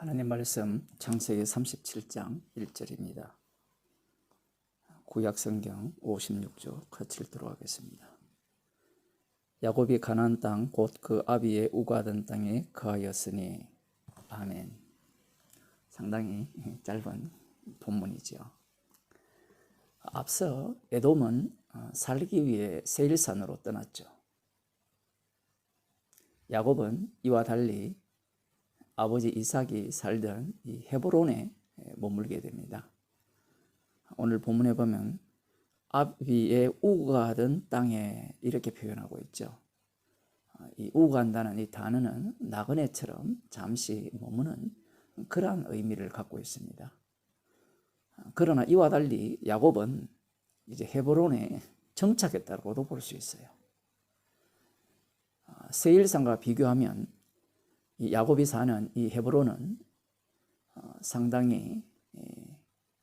하나님 말씀 창세기 37장 1절입니다. 구약성경 56조 같이 읽도록 하겠습니다. 야곱이 가나안 땅 곧 그 아비의 우거하던 땅에 거하였으니. 아멘. 상당히 짧은 본문이죠. 앞서 에돔은 살기 위해 세일산으로 떠났죠. 야곱은 이와 달리 아버지 이삭이 살던 이 헤브론에 머물게 됩니다. 오늘 본문에 보면 아비의 우거하던 땅에 이렇게 표현하고 있죠. 이 우거한다는 이 단어는 나그네처럼 잠시 머무는 그러한 의미를 갖고 있습니다. 그러나 이와 달리 야곱은 이제 헤브론에 정착했다고도 볼 수 있어요. 세일산과 비교하면 이 야곱이 사는 이 헤브론은 상당히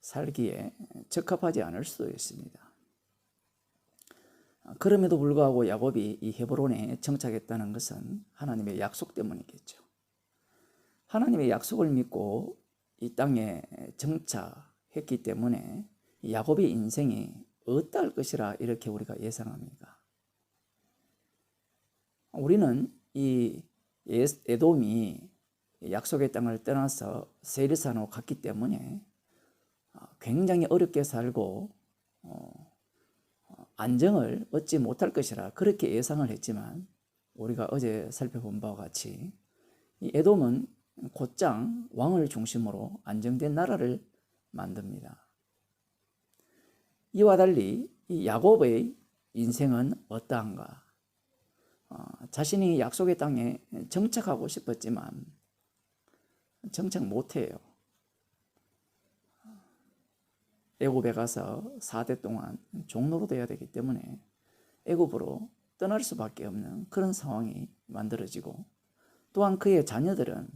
살기에 적합하지 않을 수도 있습니다. 그럼에도 불구하고 야곱이 이 헤브론에 정착했다는 것은 하나님의 약속 때문이겠죠. 하나님의 약속을 믿고 이 땅에 정착했기 때문에 야곱의 인생이 어떠할 것이라 이렇게 우리가 예상합니다. 우리는 이 에돔이 약속의 땅을 떠나서 세일산으로 갔기 때문에 굉장히 어렵게 살고 안정을 얻지 못할 것이라 그렇게 예상을 했지만, 우리가 어제 살펴본 바와 같이 이 에돔은 곧장 왕을 중심으로 안정된 나라를 만듭니다. 이와 달리 이 야곱의 인생은 어떠한가? 자신이 약속의 땅에 정착하고 싶었지만 정착 못해요. 애굽에 가서 4대 동안 종로로 되어야 되기 때문에 애굽으로 떠날 수밖에 없는 그런 상황이 만들어지고, 또한 그의 자녀들은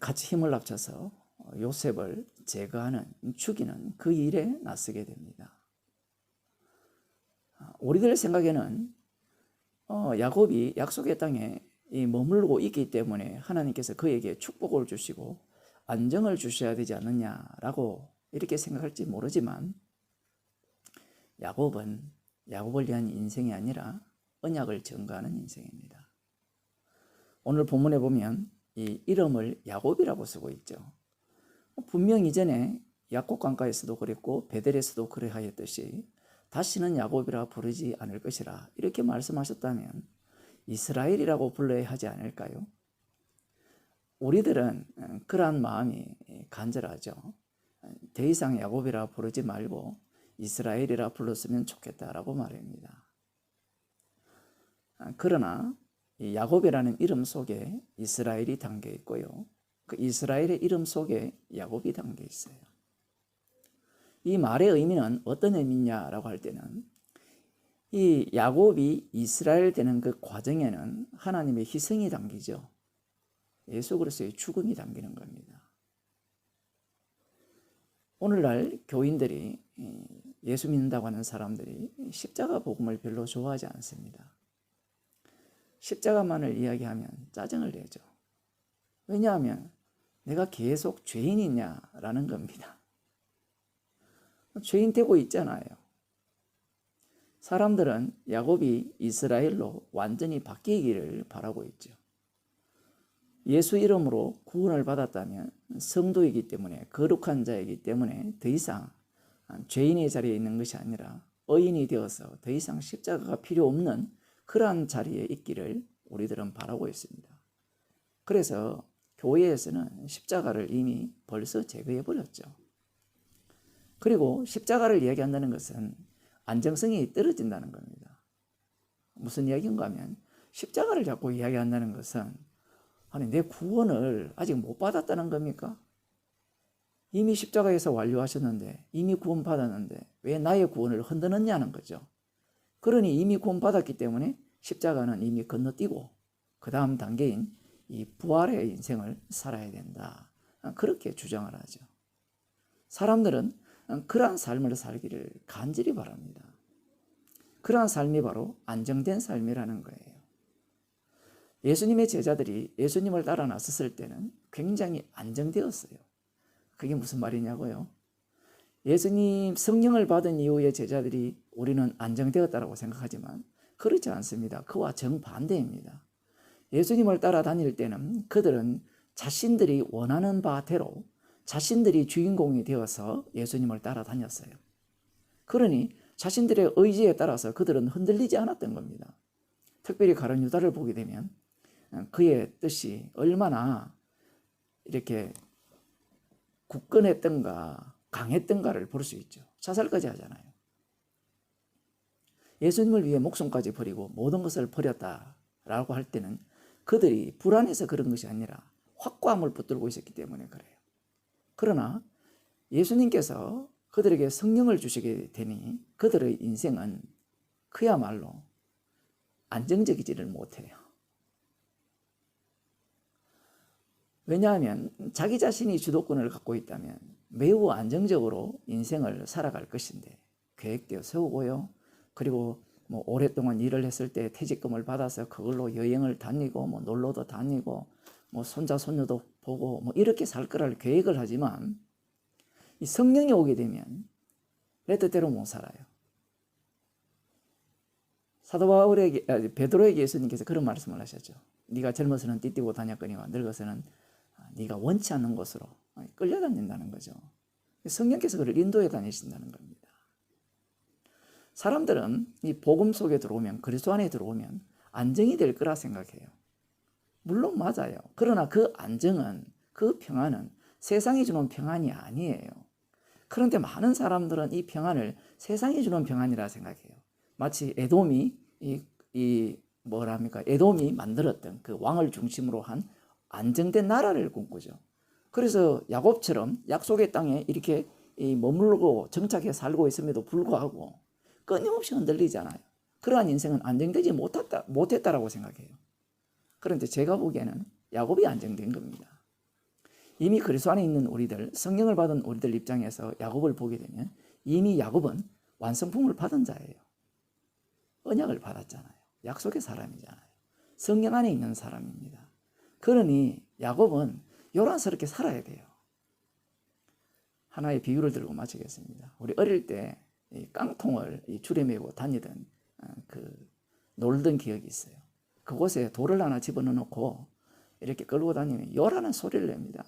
같이 힘을 합쳐서 요셉을 제거하는, 죽이는 그 일에 나서게 됩니다. 우리들 생각에는 야곱이 약속의 땅에 머물고 있기 때문에 하나님께서 그에게 축복을 주시고 안정을 주셔야 되지 않느냐라고 이렇게 생각할지 모르지만, 야곱은 야곱을 위한 인생이 아니라 언약을 증거하는 인생입니다. 오늘 본문에 보면 이 이름을 야곱이라고 쓰고 있죠. 분명 이전에 야곱 강가에서도 그랬고 베델에서도 그러하였듯이 다시는 야곱이라 부르지 않을 것이라 이렇게 말씀하셨다면 이스라엘이라고 불러야 하지 않을까요? 우리들은 그러한 마음이 간절하죠. 더 이상 야곱이라 부르지 말고 이스라엘이라 불렀으면 좋겠다라고 말합니다. 그러나 야곱이라는 이름 속에 이스라엘이 담겨 있고요, 그 이스라엘의 이름 속에 야곱이 담겨 있어요. 이 말의 의미는 어떤 의미냐라고 할 때는, 이 야곱이 이스라엘 되는 그 과정에는 하나님의 희생이 담기죠. 예수 그리스도의 죽음이 담기는 겁니다. 오늘날 교인들이, 예수 믿는다고 하는 사람들이 십자가 복음을 별로 좋아하지 않습니다. 십자가만을 이야기하면 짜증을 내죠. 왜냐하면 내가 계속 죄인이냐라는 겁니다. 죄인 되고 있잖아요. 사람들은 야곱이 이스라엘로 완전히 바뀌기를 바라고 있죠. 예수 이름으로 구원을 받았다면 성도이기 때문에, 거룩한 자이기 때문에 더 이상 죄인의 자리에 있는 것이 아니라 의인이 되어서 더 이상 십자가가 필요 없는 그러한 자리에 있기를 우리들은 바라고 있습니다. 그래서 교회에서는 십자가를 이미 벌써 제거해 버렸죠. 그리고 십자가를 이야기한다는 것은 안정성이 떨어진다는 겁니다. 무슨 이야기인가 하면, 십자가를 자꾸 이야기한다는 것은 아니 내 구원을 아직 못 받았다는 겁니까? 이미 십자가에서 완료하셨는데, 이미 구원 받았는데 왜 나의 구원을 흔드느냐는 거죠. 그러니 이미 구원 받았기 때문에 십자가는 이미 건너뛰고 그 다음 단계인 이 부활의 인생을 살아야 된다, 그렇게 주장을 하죠. 사람들은 그러한 삶을 살기를 간절히 바랍니다. 그러한 삶이 바로 안정된 삶이라는 거예요. 예수님의 제자들이 예수님을 따라 나섰을 때는 굉장히 안정되었어요. 그게 무슨 말이냐고요? 예수님 성령을 받은 이후에 제자들이 우리는 안정되었다고 생각하지만 그렇지 않습니다. 그와 정반대입니다. 예수님을 따라다닐 때는 그들은 자신들이 원하는 바대로 자신들이 주인공이 되어서 예수님을 따라다녔어요. 그러니 자신들의 의지에 따라서 그들은 흔들리지 않았던 겁니다. 특별히 가룟 유다를 보게 되면 그의 뜻이 얼마나 이렇게 굳건했던가 강했던가를 볼 수 있죠. 자살까지 하잖아요. 예수님을 위해 목숨까지 버리고 모든 것을 버렸다라고 할 때는 그들이 불안해서 그런 것이 아니라 확고함을 붙들고 있었기 때문에 그래요. 그러나 예수님께서 그들에게 성령을 주시게 되니 그들의 인생은 그야말로 안정적이지를 못해요. 왜냐하면 자기 자신이 주도권을 갖고 있다면 매우 안정적으로 인생을 살아갈 것인데 계획되어 세우고요. 그리고 뭐 오랫동안 일을 했을 때 퇴직금을 받아서 그걸로 여행을 다니고 뭐 놀러도 다니고 뭐 손자 손녀도 보고 뭐 이렇게 살 거를 계획을 하지만 이 성령이 오게 되면 내 뜻대로 못 살아요. 사도 바울에게 베드로에게 예수님께서 그런 말씀을 하셨죠. 네가 젊어서는 띠띠고 다녔거니와 늙어서는 네가 원치 않는 곳으로 끌려다닌다는 거죠. 성령께서 그를 인도해 다니신다는 겁니다. 사람들은 이 복음 속에 들어오면, 그리스도 안에 들어오면 안정이 될 거라 생각해요. 물론 맞아요. 그러나 그 안정은, 그 평안은 세상이 주는 평안이 아니에요. 그런데 많은 사람들은 이 평안을 세상이 주는 평안이라 생각해요. 마치 에돔이 에돔이 만들었던 그 왕을 중심으로 한 안정된 나라를 꿈꾸죠. 그래서 야곱처럼 약속의 땅에 이렇게 머물고 정착해 살고 있음에도 불구하고 끊임없이 흔들리잖아요. 그러한 인생은 안정되지 못했다라고 생각해요. 그런데 제가 보기에는 야곱이 안정된 겁니다. 이미 그리스도 안에 있는 우리들, 성령을 받은 우리들 입장에서 야곱을 보게 되면 이미 야곱은 완성품을 받은 자예요. 언약을 받았잖아요. 약속의 사람이잖아요. 성령 안에 있는 사람입니다. 그러니 야곱은 요란스럽게 살아야 돼요. 하나의 비유를 들고 마치겠습니다. 우리 어릴 때 이 깡통을 줄에 메고 다니던 놀던 기억이 있어요. 그곳에 돌을 하나 집어넣고 이렇게 끌고 다니면 요라는 소리를 냅니다.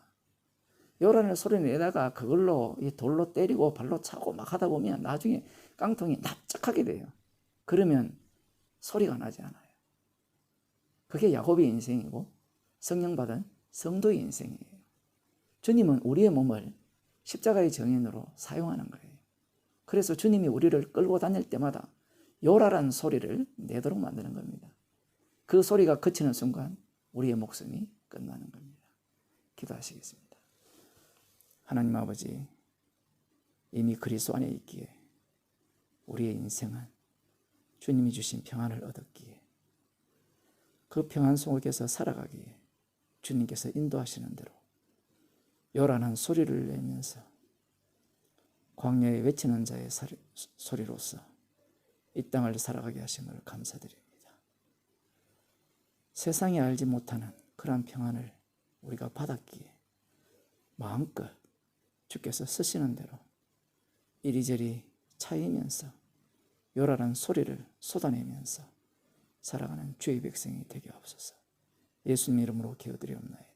요라는 소리를 내다가 그걸로 이 돌로 때리고 발로 차고 막 하다 보면 나중에 깡통이 납작하게 돼요. 그러면 소리가 나지 않아요. 그게 야곱의 인생이고 성령 받은 성도의 인생이에요. 주님은 우리의 몸을 십자가의 정인으로 사용하는 거예요. 그래서 주님이 우리를 끌고 다닐 때마다 요라라는 소리를 내도록 만드는 겁니다. 그 소리가 그치는 순간 우리의 목숨이 끝나는 겁니다. 기도하시겠습니다. 하나님 아버지, 이미 그리스도 안에 있기에 우리의 인생은 주님이 주신 평안을 얻었기에 그 평안 속에서 살아가기에 주님께서 인도하시는 대로 요란한 소리를 내면서 광야에 외치는 자의 소리로서 이 땅을 살아가게 하심을 감사드립니다. 세상이 알지 못하는 그러한 평안을 우리가 받았기에 마음껏 주께서 쓰시는 대로 이리저리 차이면서 요란한 소리를 쏟아내면서 살아가는 주의 백성이 되게 하옵소서. 예수님 이름으로 기도드리옵나이다.